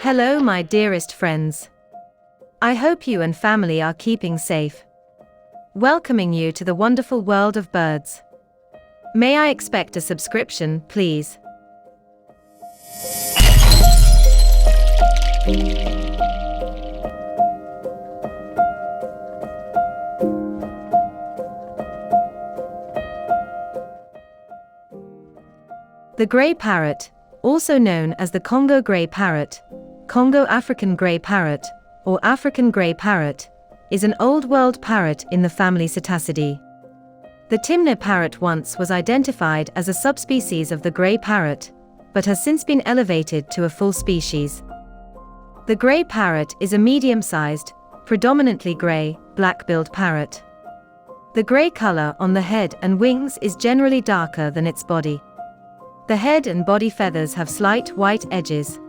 Hello, my dearest friends. I hope you and family are keeping safe. Welcoming you to the wonderful world of birds. May I expect a subscription, please? The grey parrot, also known as the Congo grey parrot, Congo African grey parrot, or African grey parrot, is an Old World parrot in the family Psittacidae. The Timneh parrot once was identified as a subspecies of the grey parrot, but has since been elevated to a full species. The grey parrot is a medium-sized, predominantly grey, black-billed parrot. The grey color on the head and wings is generally darker than its body. The head and body feathers have slight white edges.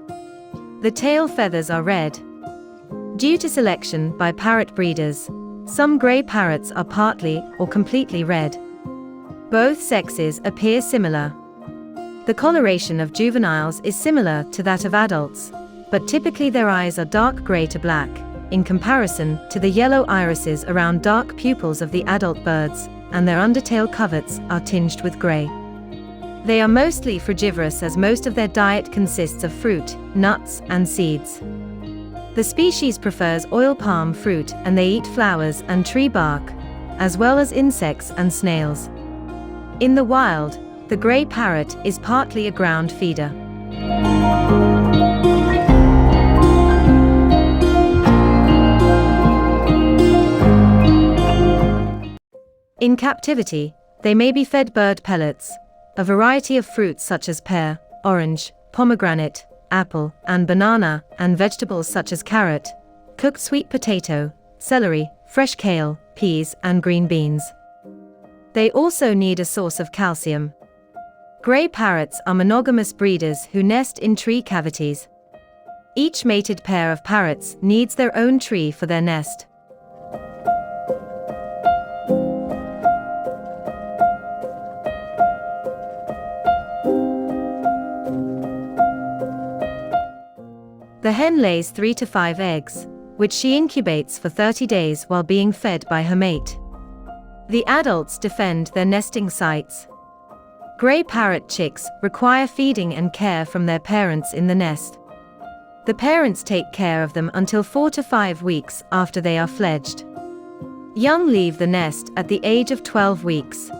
The tail feathers are red. Due to selection by parrot breeders, some grey parrots are partly or completely red. Both sexes appear similar. The coloration of juveniles is similar to that of adults, but typically their eyes are dark grey to black, in comparison to the yellow irises around dark pupils of the adult birds, and their undertail coverts are tinged with grey. They are mostly frugivorous as most of their diet consists of fruit, nuts, and seeds. The species prefers oil palm fruit and they eat flowers and tree bark, as well as insects and snails. In the wild, the grey parrot is partly a ground feeder. In captivity, they may be fed bird pellets, a variety of fruits such as pear, orange, pomegranate, apple, and banana, and vegetables such as carrot, cooked sweet potato, celery, fresh kale, peas, and green beans. They also need a source of calcium. Grey parrots are monogamous breeders who nest in tree cavities. Each mated pair of parrots needs their own tree for their nest. The hen lays 3 to 5 eggs, which she incubates for 30 days while being fed by her mate. The adults defend their nesting sites. Grey parrot chicks require feeding and care from their parents in the nest. The parents take care of them until 4 to 5 weeks after they are fledged. Young leave the nest at the age of 12 weeks.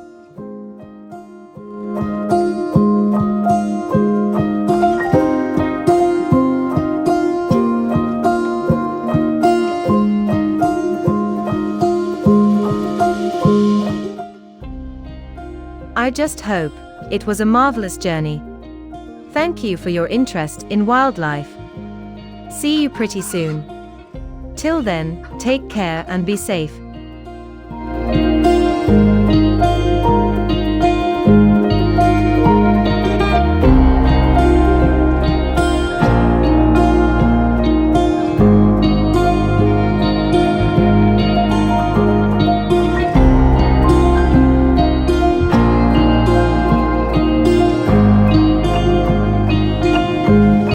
I just hope it was a marvelous journey. Thank you for your interest in wildlife. See you pretty soon. Till then, take care and be safe.